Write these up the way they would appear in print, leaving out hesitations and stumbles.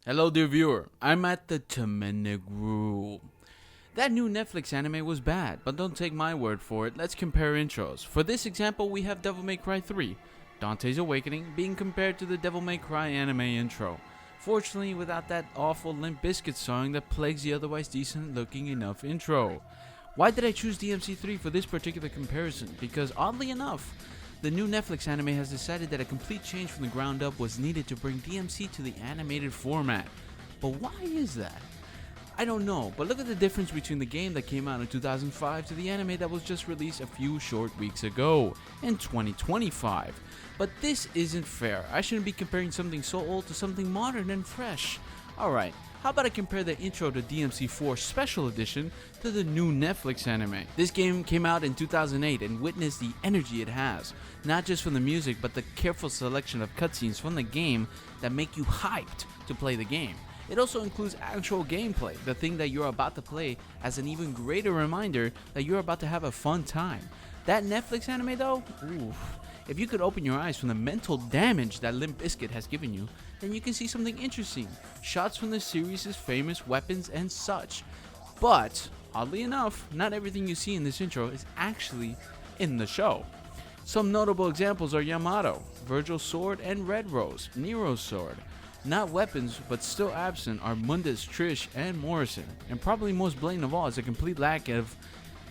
Hello dear viewer, I'm at the Temenegru. That new Netflix anime was bad, but don't take my word for it, let's compare intros. For this example, we have Devil May Cry 3, Dante's Awakening, being compared to the Devil May Cry anime intro. Fortunately, without that awful Limp Bizkit song that plagues the otherwise decent looking enough intro. Why did I choose DMC 3 for this particular comparison? Because oddly enough, the new Netflix anime has decided that a complete change from the ground up was needed to bring DMC to the animated format. But why is that? I don't know, but look at the difference between the game that came out in 2005 to the anime that was just released a few short weeks ago, in 2025. But this isn't fair. I shouldn't be comparing something so old to something modern and fresh. Alright, how about I compare the intro to DMC 4 Special Edition to the new Netflix anime? This game came out in 2008 and witnessed the energy it has, not just from the music but the careful selection of cutscenes from the game that make you hyped to play the game. It also includes actual gameplay, the thing that you're about to play as an even greater reminder that you're about to have a fun time. That Netflix anime though, oof. If you could open your eyes from the mental damage that Limp Bizkit has given you, then you can see something interesting. Shots from the series' famous weapons and such. But, oddly enough, not everything you see in this intro is actually in the show. Some notable examples are Yamato, Virgil's sword, and Red Rose, Nero's sword. Not weapons, but still absent are Mundus, Trish, and Morrison. And probably most blatant of all is a complete lack of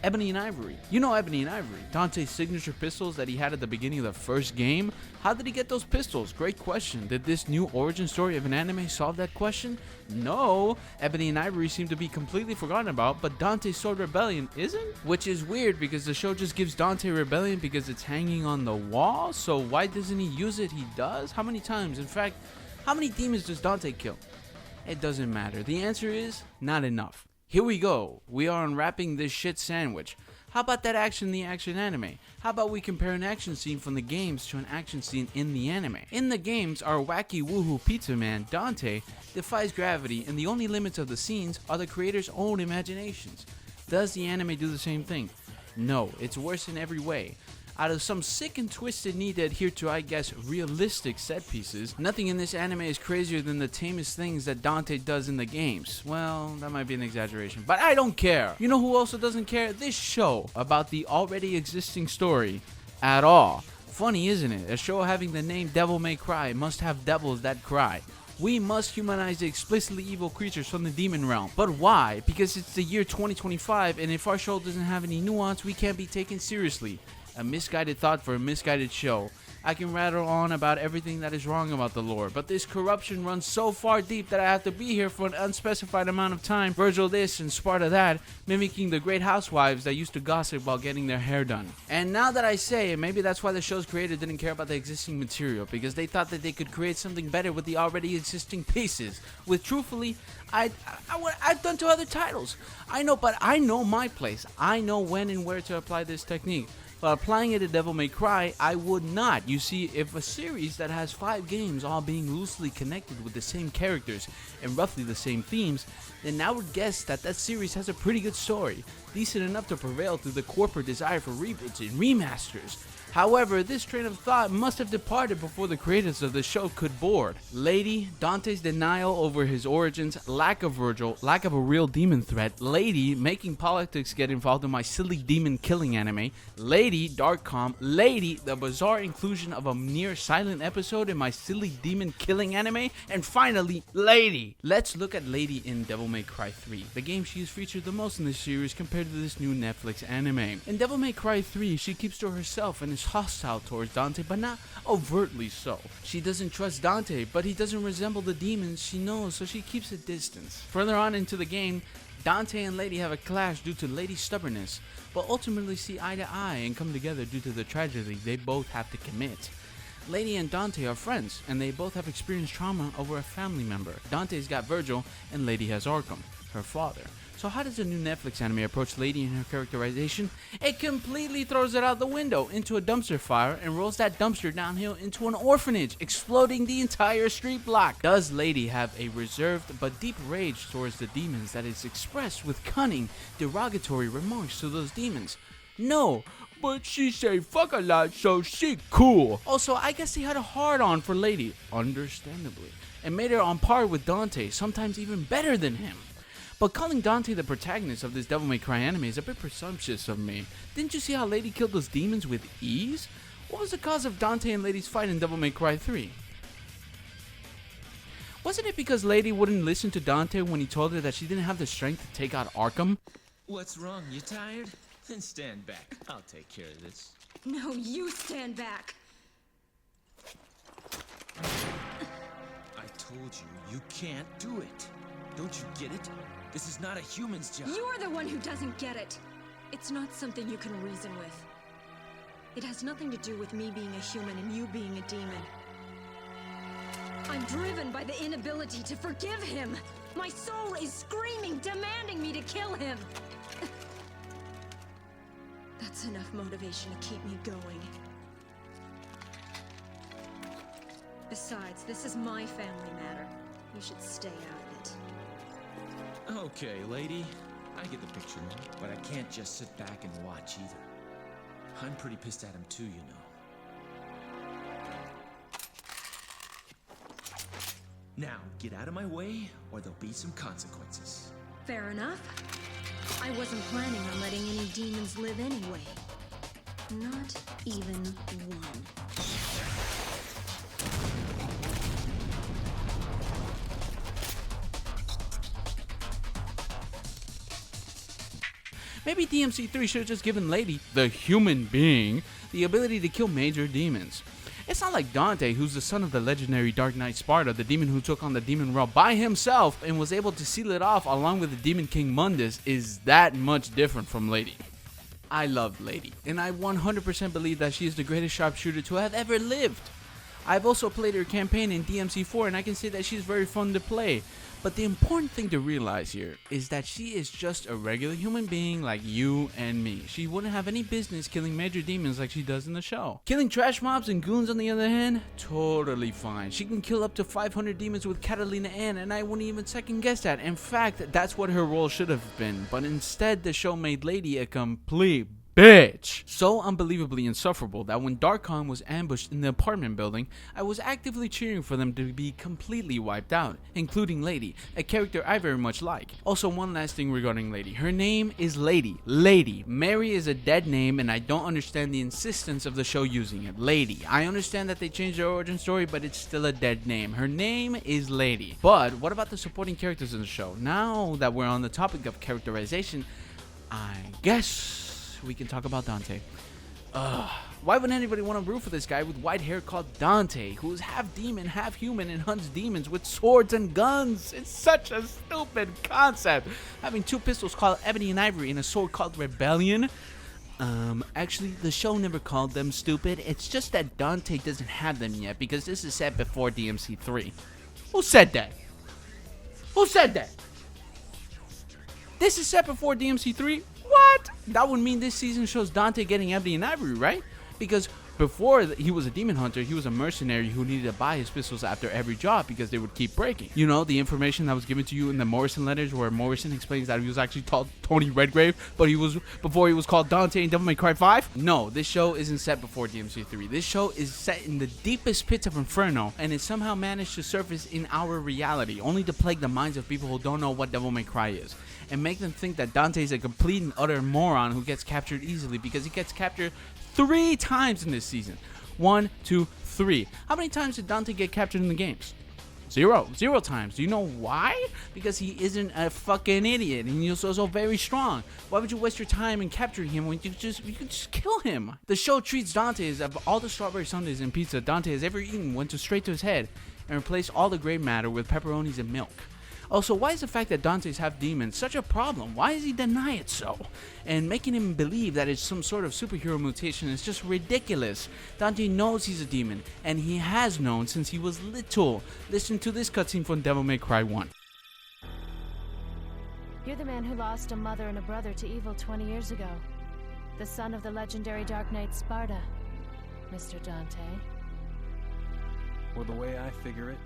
Ebony and Ivory. You know Ebony and Ivory, Dante's signature pistols that he had at the beginning of the first game? How did he get those pistols? Great question. Did this new origin story of an anime solve that question? No. Ebony and Ivory seem to be completely forgotten about, but Dante's Sword Rebellion isn't? Which is weird because the show just gives Dante Rebellion because it's hanging on the wall, so why doesn't he use it? He does? How many times? In fact, how many demons does Dante kill? It doesn't matter. The answer is not enough. Here we go. We are unwrapping this shit sandwich. How about that action in the action anime? How about we compare an action scene from the games to an action scene in the anime? In the games, our wacky woohoo pizza man, Dante, defies gravity and the only limits of the scenes are the creator's own imaginations. Does the anime do the same thing? No, it's worse in every way. Out of some sick and twisted need to adhere to, I guess, realistic set pieces, nothing in this anime is crazier than the tamest things that Dante does in the games. Well, that might be an exaggeration, but I don't care. You know who also doesn't care? This show about the already existing story at all. Funny, isn't it? A show having the name Devil May Cry must have devils that cry. We must humanize the explicitly evil creatures from the demon realm. But why? Because it's the year 2025, and if our show doesn't have any nuance, we can't be taken seriously. A misguided thought for a misguided show. I can rattle on about everything that is wrong about the lore, but this corruption runs so far deep that I have to be here for an unspecified amount of time. Virgil this and Sparta that, mimicking the great housewives that used to gossip while getting their hair done. And now that I say it, maybe that's why the show's creator didn't care about the existing material, because they thought that they could create something better with the already existing pieces. With truthfully, I've done to other titles. I know my place. I know when and where to apply this technique. But applying it to Devil May Cry, I would not. You see, if a series that has 5 games all being loosely connected with the same characters and roughly the same themes, then I would guess that that series has a pretty good story, decent enough to prevail through the corporate desire for reboots and remasters. However, this train of thought must have departed before the creators of the show could board. Lady, Dante's denial over his origins, lack of Virgil, lack of a real demon threat, Lady, making politics get involved in my silly demon killing anime, Lady, Dark Com, Lady, the bizarre inclusion of a near silent episode in my silly demon killing anime, and finally, Lady. Let's look at Lady in Devil May Cry 3, the game she is featured the most in this series compared to this new Netflix anime. In Devil May Cry 3, she keeps to herself and is hostile towards Dante, but not overtly so. She doesn't trust Dante, but he doesn't resemble the demons she knows, so she keeps a distance. Further on into the game, Dante and Lady have a clash due to Lady's stubbornness, but ultimately see eye to eye and come together due to the tragedy they both have to commit. Lady and Dante are friends, and they both have experienced trauma over a family member. Dante's got Virgil, and Lady has Arkham, her father. So how does the new Netflix anime approach Lady and her characterization? It completely throws it out the window into a dumpster fire and rolls that dumpster downhill into an orphanage, exploding the entire street block. Does Lady have a reserved but deep rage towards the demons that is expressed with cunning, derogatory remarks to those demons? No, but she say fuck a lot, so she cool. Also, I guess he had a hard on for Lady, understandably. and made her on par with Dante, sometimes even better than him. But calling Dante the protagonist of this Devil May Cry anime is a bit presumptuous of me. Didn't you see how Lady killed those demons with ease? What was the cause of Dante and Lady's fight in Devil May Cry 3? Wasn't it because Lady wouldn't listen to Dante when he told her that she didn't have the strength to take out Arkham? What's wrong? You tired? Then stand back. I'll take care of this. No, you stand back. I told you, you can't do it. Don't you get it? This is not a human's job. You're the one who doesn't get it. It's not something you can reason with. It has nothing to do with me being a human and you being a demon. I'm driven by the inability to forgive him. My soul is screaming, demanding me to kill him. That's enough motivation to keep me going. Besides, this is my family matter. You should stay out of it. Okay, lady. I get the picture now, but I can't just sit back and watch either. I'm pretty pissed at him too, you know. Now, get out of my way, or there'll be some consequences. Fair enough. I wasn't planning on letting any demons live anyway. Not even one. Maybe DMC 3 should have just given Lady, the human being, the ability to kill major demons. It's not like Dante, who's the son of the legendary Dark Knight Sparta, the demon who took on the demon realm by himself and was able to seal it off along with the demon king Mundus, is that much different from Lady. I loved Lady, and I 100% believe that she is the greatest sharpshooter to have ever lived. I've also played her campaign in DMC 4 and I can say that she's very fun to play. But the important thing to realize here is that she is just a regular human being like you and me. She wouldn't have any business killing major demons like she does in the show. Killing trash mobs and goons on the other hand, totally fine. She can kill up to 500 demons with Catalina Ann and I wouldn't even second guess that. In fact, that's what her role should have been. But instead the show made Lady a complete bitch. So unbelievably insufferable that when Darkon was ambushed in the apartment building, I was actively cheering for them to be completely wiped out, including Lady, a character I very much like. Also, one last thing regarding Lady. Her name is Lady. Lady. Mary is a dead name and I don't understand the insistence of the show using it. Lady. I understand that they changed their origin story, but it's still a dead name. Her name is Lady. But what about the supporting characters in the show? Now that we're on the topic of characterization, I guess we can talk about Dante. Why would anybody want to root for this guy with white hair called Dante, who is half demon, half human, and hunts demons with swords and guns? It's such a stupid concept. Having two pistols called Ebony and Ivory and a sword called Rebellion. Actually, the show never called them stupid. It's just that Dante doesn't have them yet because this is set before DMC 3. Who said that? Who said that? This is set before DMC 3? What? That would mean this season shows Dante getting Ebony and Ivory, right? Because before he was a demon hunter, he was a mercenary who needed to buy his pistols after every job because they would keep breaking. You know, the information that was given to you in the Morrison letters where Morrison explains that he was actually called Tony Redgrave, but before he was called Dante in Devil May Cry 5? No, this show isn't set before DMC 3. This show is set in the deepest pits of Inferno, and it somehow managed to surface in our reality, only to plague the minds of people who don't know what Devil May Cry is, and make them think that Dante is a complete and utter moron who gets captured easily because he gets captured 3 times in this season. 1, 2, 3. How many times did Dante get captured in the games? 0 times. Do you know why? Because he isn't a fucking idiot and he's also very strong. Why would you waste your time in capturing him when you could just kill him? The show treats Dante as if all the strawberry sundaes and pizza Dante has ever eaten went straight to his head and replaced all the gray matter with pepperonis and milk. Also, why is the fact that Dante's half demon such a problem? Why does he deny it so? And making him believe that it's some sort of superhero mutation is just ridiculous. Dante knows he's a demon, and he has known since he was little. Listen to this cutscene from Devil May Cry 1. You're the man who lost a mother and a brother to evil 20 years ago. The son of the legendary Dark Knight Sparta, Mr. Dante. Well, the way I figure it,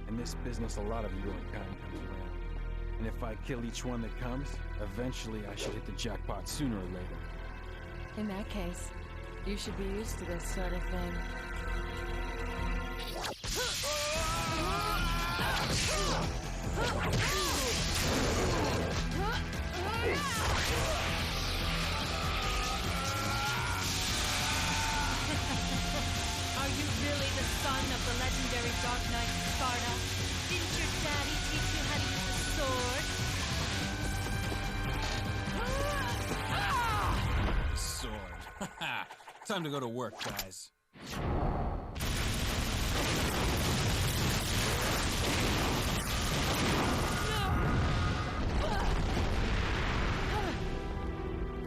in this business, a lot of your kind comes around. And if I kill each one that comes, eventually I should hit the jackpot sooner or later. In that case, you should be used to this sort of thing. Are you really the son of the legendary Dark Knight Sparta? Didn't your daddy teach you how to use a sword? Sword. Time to go to work, guys.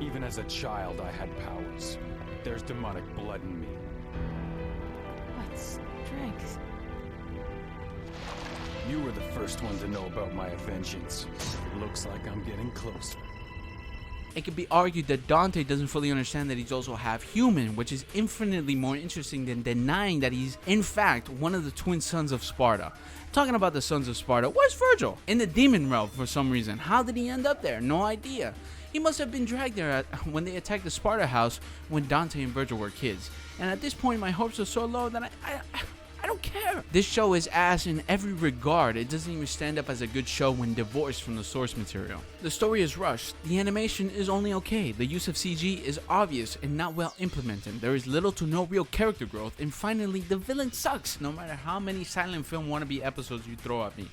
Even as a child, I had powers. There's demonic blood in me. What strength? You were the first one to know about my vengeance. Looks like I'm getting closer. It could be argued that Dante doesn't fully understand that he's also half human, which is infinitely more interesting than denying that he's in fact one of the twin sons of Sparta. Talking about the sons of Sparta, where's Virgil? In the demon realm for some reason. How did he end up there? No idea. He must have been dragged there when they attacked the Sparta house when Dante and Virgil were kids. And at this point my hopes are so low that I don't care. This show is ass in every regard. It doesn't even stand up as a good show when divorced from the source material. The story is rushed. The animation is only okay. The use of CG is obvious and not well implemented. There is little to no real character growth. And finally, the villain sucks. No matter how many silent film wannabe episodes you throw at me.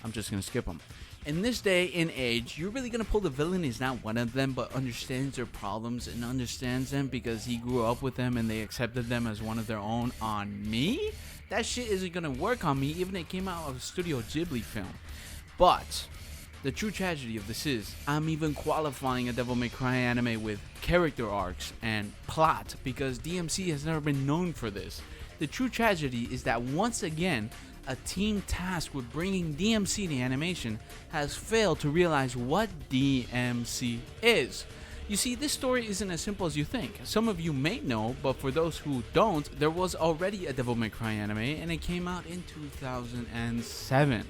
I'm just gonna skip them. In this day and age, you're really gonna pull the villain is not one of them, but understands their problems and understands them because he grew up with them and they accepted them as one of their own on me? That shit isn't gonna work on me even if it came out of a Studio Ghibli film. But the true tragedy of this is, I'm even qualifying a Devil May Cry anime with character arcs and plot because DMC has never been known for this. The true tragedy is that once again, a team tasked with bringing DMC to animation has failed to realize what DMC is. You see, this story isn't as simple as you think. Some of you may know, but for those who don't, there was already a Devil May Cry anime and it came out in 2007.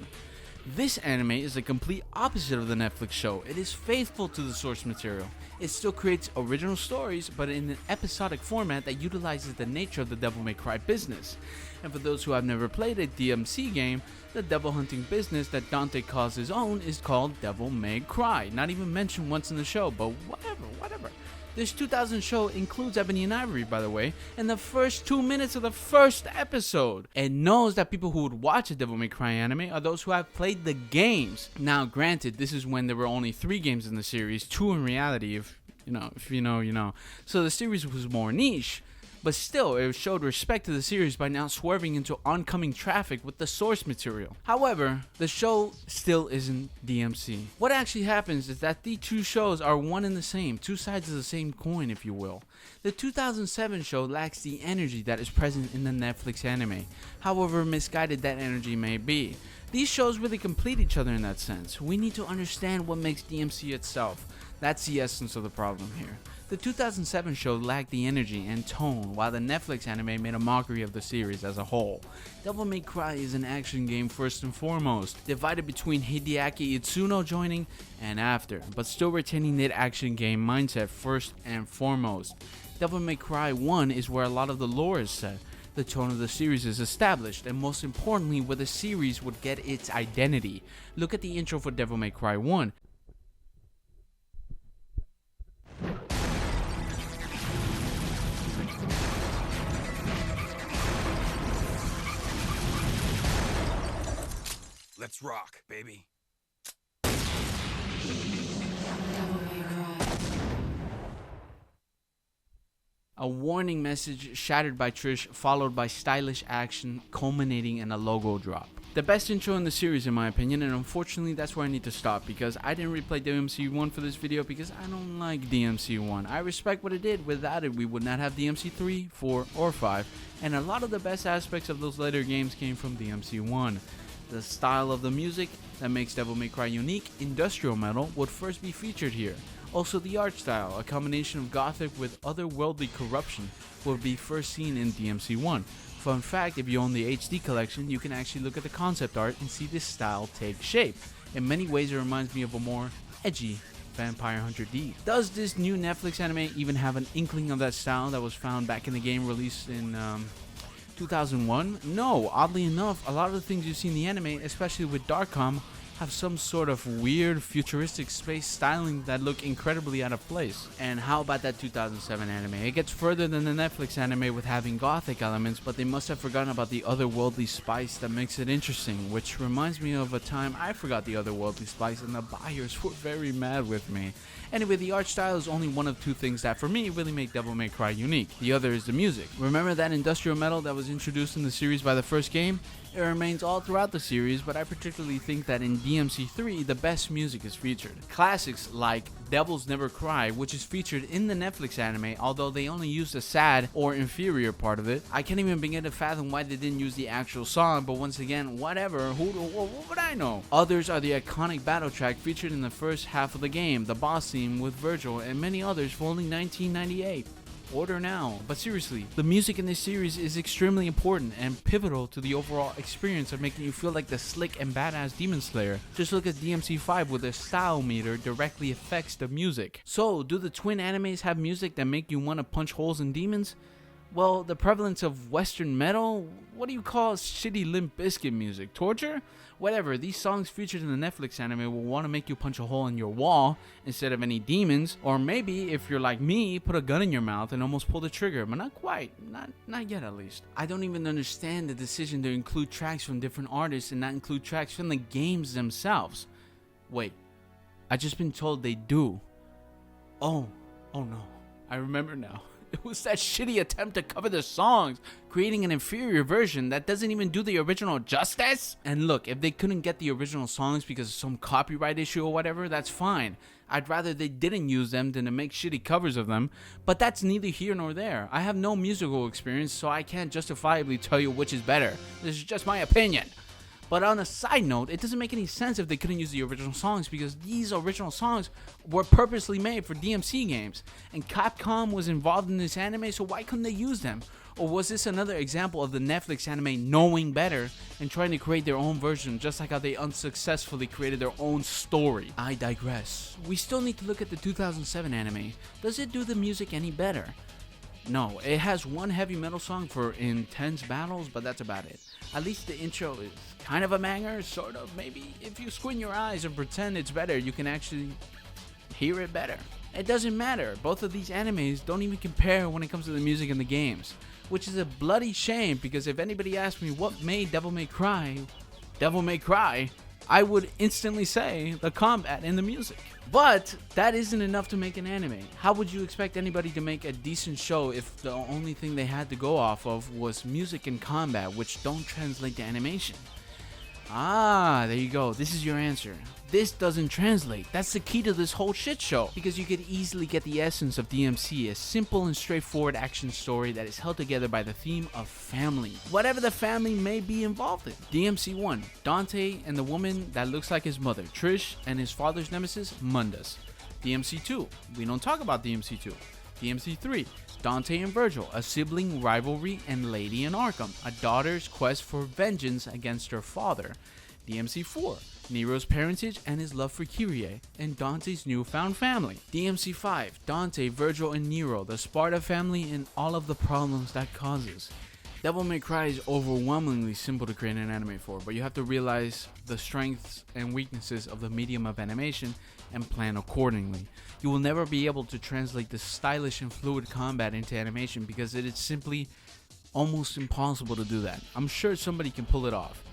This anime is the complete opposite of the Netflix show. It is faithful to the source material. It still creates original stories, but in an episodic format that utilizes the nature of the Devil May Cry business. And for those who have never played a DMC game, the devil hunting business that Dante calls his own is called Devil May Cry. Not even mentioned once in the show, but whatever. This 2000 show includes Ebony and Ivory, by the way, in the first 2 minutes of the first episode. It knows that people who would watch a Devil May Cry anime are those who have played the games. Now, granted, this is when there were only 3 games in the series, 2 in reality, if you know, you know. So the series was more niche. But still, it showed respect to the series by now swerving into oncoming traffic with the source material. However, the show still isn't DMC. What actually happens is that these two shows are one and the same, two sides of the same coin, if you will. The 2007 show lacks the energy that is present in the Netflix anime, however misguided that energy may be. These shows really complete each other in that sense. We need to understand what makes DMC itself. That's the essence of the problem here. The 2007 show lacked the energy and tone, while the Netflix anime made a mockery of the series as a whole. Devil May Cry is an action game first and foremost, divided between Hideaki Itsuno joining and after, but still retaining that action game mindset first and foremost. Devil May Cry 1 is where a lot of the lore is set. The tone of the series is established, and most importantly, where the series would get its identity. Look at the intro for Devil May Cry 1. Let's rock, baby. A warning message shattered by Trish, followed by stylish action, culminating in a logo drop. The best intro in the series in my opinion, and unfortunately that's where I need to stop because I didn't replay DMC 1 for this video because I don't like DMC 1. I respect what it did. Without it we would not have DMC 3, 4, or 5, and a lot of the best aspects of those later games came from DMC 1. The style of the music that makes Devil May Cry unique, industrial metal, would first be featured here. Also the art style, a combination of gothic with otherworldly corruption, would be first seen in DMC 1. Fun fact, if you own the HD collection, you can actually look at the concept art and see this style take shape. In many ways it reminds me of a more edgy Vampire Hunter D. Does this new Netflix anime even have an inkling of that style that was found back in the game released in 2001? No, oddly enough, a lot of the things you see in the anime, especially with Darkcom, have some sort of weird futuristic space styling that look incredibly out of place. And how about that 2007 anime? It gets further than the Netflix anime with having gothic elements, but they must have forgotten about the otherworldly spice that makes it interesting, which reminds me of a time I forgot the otherworldly spice and the buyers were very mad with me. Anyway, the art style is only one of two things that for me really make Devil May Cry unique. The other is the music. Remember that industrial metal that was introduced in the series by the first game? It remains all throughout the series, but I particularly think that in DMC 3, the best music is featured. Classics like Devils Never Cry, which is featured in the Netflix anime, although they only used the sad or inferior part of it. I can't even begin to fathom why they didn't use the actual song, but once again, whatever, what would I know? Others are the iconic battle track featured in the first half of the game, the boss theme with Virgil, and many others for only $19.98. Order now. But seriously, the music in this series is extremely important and pivotal to the overall experience of making you feel like the slick and badass Demon Slayer. Just look at DMC 5 where the style meter directly affects the music. So, do the twin animes have music that make you want to punch holes in demons? Well, the prevalence of Western metal? What do you call shitty Limp Bizkit music? Torture? Whatever, these songs featured in the Netflix anime will want to make you punch a hole in your wall instead of any demons, or maybe, if you're like me, put a gun in your mouth and almost pull the trigger, but not quite, not yet at least. I don't even understand the decision to include tracks from different artists and not include tracks from the games themselves. Wait, I just been told they do. Oh no, I remember now. It was that shitty attempt to cover the songs, creating an inferior version that doesn't even do the original justice. And look, if they couldn't get the original songs because of some copyright issue or whatever, that's fine. I'd rather they didn't use them than to make shitty covers of them, but that's neither here nor there. I have no musical experience, so I can't justifiably tell you which is better. This is just my opinion. But on a side note, it doesn't make any sense if they couldn't use the original songs because these original songs were purposely made for DMC games. And Capcom was involved in this anime, so why couldn't they use them? Or was this another example of the Netflix anime knowing better and trying to create their own version, just like how they unsuccessfully created their own story? I digress. We still need to look at the 2007 anime. Does it do the music any better? No, it has one heavy metal song for intense battles, but that's about it. At least the intro is kind of a banger, sort of. Maybe if you squint your eyes and pretend it's better, you can actually hear it better. It doesn't matter. Both of these animes don't even compare when it comes to the music in the games, which is a bloody shame because if anybody asked me what made Devil May Cry, I would instantly say the combat and the music. But that isn't enough to make an anime. How would you expect anybody to make a decent show if the only thing they had to go off of was music and combat, which don't translate to animation? Ah, there you go. This is your answer. This doesn't translate. That's the key to this whole shit show. Because you could easily get the essence of DMC, a simple and straightforward action story that is held together by the theme of family. Whatever the family may be involved in. DMC 1, Dante and the woman that looks like his mother, Trish, and his father's nemesis, Mundus. DMC 2, we don't talk about DMC 2. DMC 3, Dante and Virgil, a sibling rivalry and Lady in Arkham, a daughter's quest for vengeance against her father. DMC 4, Nero's parentage and his love for Kyrie, and Dante's newfound family. DMC 5, Dante, Virgil, and Nero, the Sparta family and all of the problems that causes. Devil May Cry is overwhelmingly simple to create an anime for, but you have to realize the strengths and weaknesses of the medium of animation and plan accordingly. You will never be able to translate the stylish and fluid combat into animation because it is simply almost impossible to do that. I'm sure somebody can pull it off,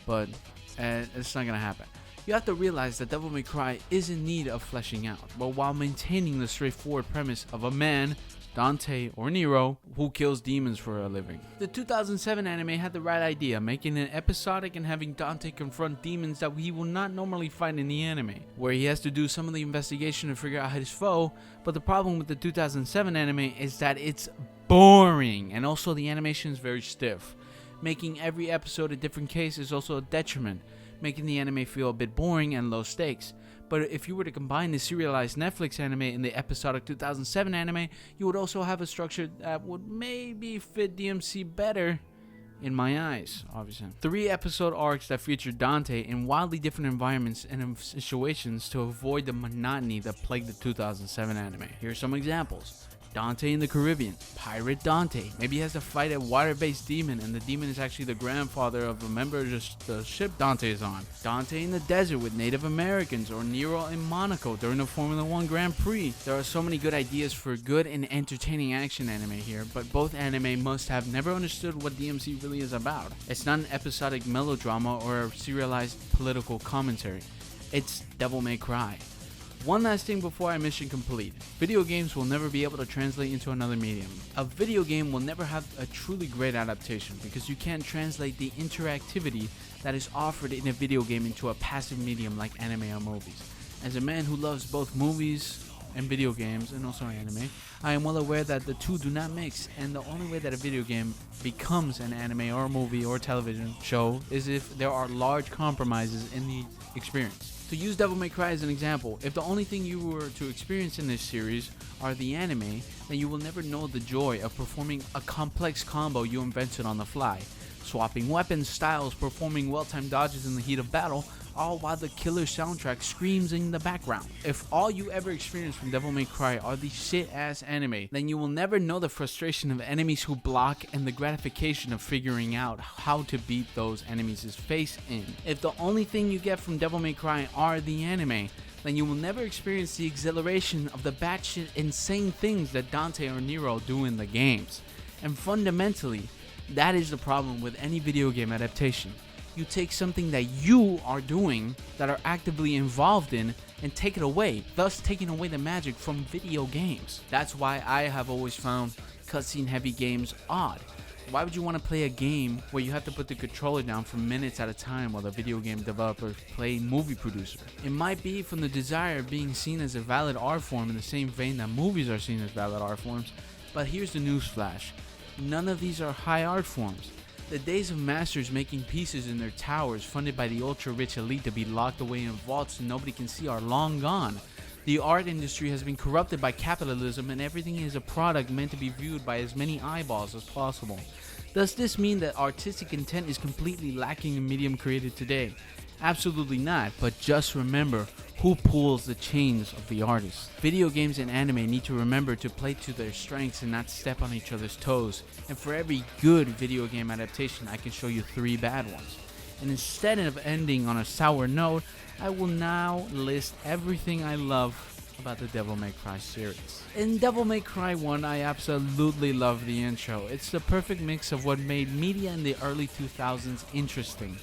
but it's not gonna happen. You have to realize that Devil May Cry is in need of fleshing out, but while maintaining the straightforward premise of a man, Dante or Nero, who kills demons for a living. The 2007 anime had the right idea, making it episodic and having Dante confront demons that he will not normally fight in the anime, where he has to do some of the investigation to figure out his foe, but the problem with the 2007 anime is that it's boring, and also the animation is very stiff. Making every episode a different case is also a detriment, making the anime feel a bit boring and low stakes. But if you were to combine the serialized Netflix anime and the episodic 2007 anime, you would also have a structure that would maybe fit DMC better, in my eyes, obviously. 3 episode arcs that feature Dante in wildly different environments and situations to avoid the monotony that plagued the 2007 anime. Here are some examples. Dante in the Caribbean, Pirate Dante. Maybe he has to fight a water-based demon, and the demon is actually the grandfather of a member of the ship Dante is on. Dante in the desert with Native Americans, or Nero in Monaco during the Formula 1 Grand Prix. There are so many good ideas for good and entertaining action anime here, but both anime must have never understood what DMC really is about. It's not an episodic melodrama or a serialized political commentary. It's Devil May Cry. One last thing before I mission complete. Video games will never be able to translate into another medium. A video game will never have a truly great adaptation because you can't translate the interactivity that is offered in a video game into a passive medium like anime or movies. As a man who loves both movies and video games and also anime, I am well aware that the two do not mix, and the only way that a video game becomes an anime or a movie or television show is if there are large compromises in the experience. To use Devil May Cry as an example, if the only thing you were to experience in this series are the anime, then you will never know the joy of performing a complex combo you invented on the fly, swapping weapons styles, performing well-timed dodges in the heat of battle, all while the killer soundtrack screams in the background. If all you ever experience from Devil May Cry are these shit-ass anime, then you will never know the frustration of enemies who block and the gratification of figuring out how to beat those enemies' face in. If the only thing you get from Devil May Cry are the anime, then you will never experience the exhilaration of the batshit insane things that Dante or Nero do in the games. And fundamentally, that is the problem with any video game adaptation. You take something that you are doing, that are actively involved in, and take it away, thus taking away the magic from video games. That's why I have always found cutscene heavy games odd. Why would you want to play a game where you have to put the controller down for minutes at a time while the video game developer play movie producer? It might be from the desire of being seen as a valid art form in the same vein that movies are seen as valid art forms, but here's the newsflash. None of these are high art forms. The days of masters making pieces in their towers funded by the ultra-rich elite to be locked away in vaults and nobody can see are long gone. The art industry has been corrupted by capitalism and everything is a product meant to be viewed by as many eyeballs as possible. Does this mean that artistic intent is completely lacking in medium created today? Absolutely not, but just remember who pulls the chains of the artist. Video games and anime need to remember to play to their strengths and not step on each other's toes. And for every good video game adaptation, I can show you 3 bad ones. And instead of ending on a sour note, I will now list everything I love about the Devil May Cry series. In Devil May Cry 1, I absolutely love the intro. It's the perfect mix of what made media in the early 2000s interesting.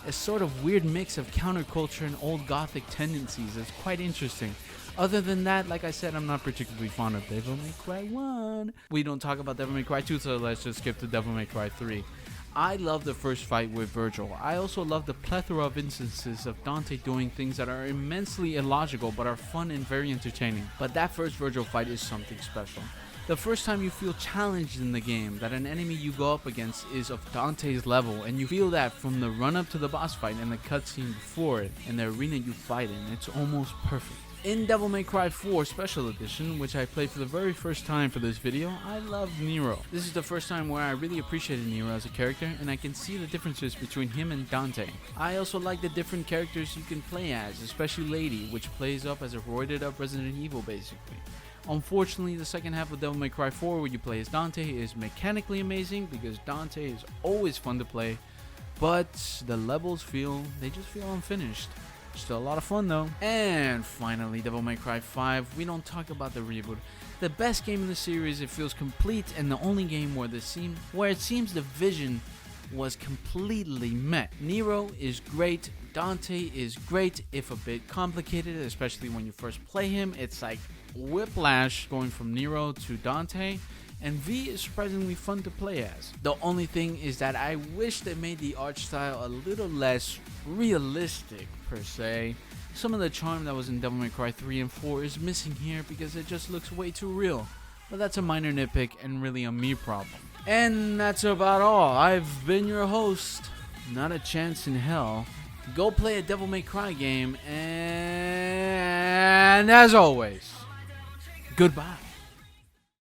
A sort of weird mix of counterculture and old gothic tendencies is quite interesting. Other than that, like I said, I'm not particularly fond of Devil May Cry 1. We don't talk about Devil May Cry 2, so let's just skip to Devil May Cry 3. I love the first fight with Virgil. I also love the plethora of instances of Dante doing things that are immensely illogical but are fun and very entertaining. But that first Virgil fight is something special. The first time you feel challenged in the game, that an enemy you go up against is of Dante's level, and you feel that from the run up to the boss fight and the cutscene before it, and the arena you fight in, it's almost perfect. In Devil May Cry 4 Special Edition, which I played for the very first time for this video, I love Nero. This is the first time where I really appreciated Nero as a character, and I can see the differences between him and Dante. I also like the different characters you can play as, especially Lady, which plays up as a roided up Resident Evil basically. Unfortunately, the second half of Devil May Cry 4 where you play as Dante is mechanically amazing because Dante is always fun to play, but the levels just feel unfinished. Still a lot of fun though. And finally, Devil May Cry 5, we don't talk about the reboot. The best game in the series, it feels complete, and the only game where it seems the vision was completely met. Nero is great, Dante is great, if a bit complicated, especially when you first play him. It's like whiplash going from Nero to Dante, and V is surprisingly fun to play as. The only thing is that I wish they made the art style a little less realistic per se. Some of the charm that was in Devil May Cry 3 and 4 is missing here because it just looks way too real. But that's a minor nitpick and really a me problem. And that's about all. I've been your host, Not a Chance in Hell. Go play a Devil May Cry game, and as always, goodbye.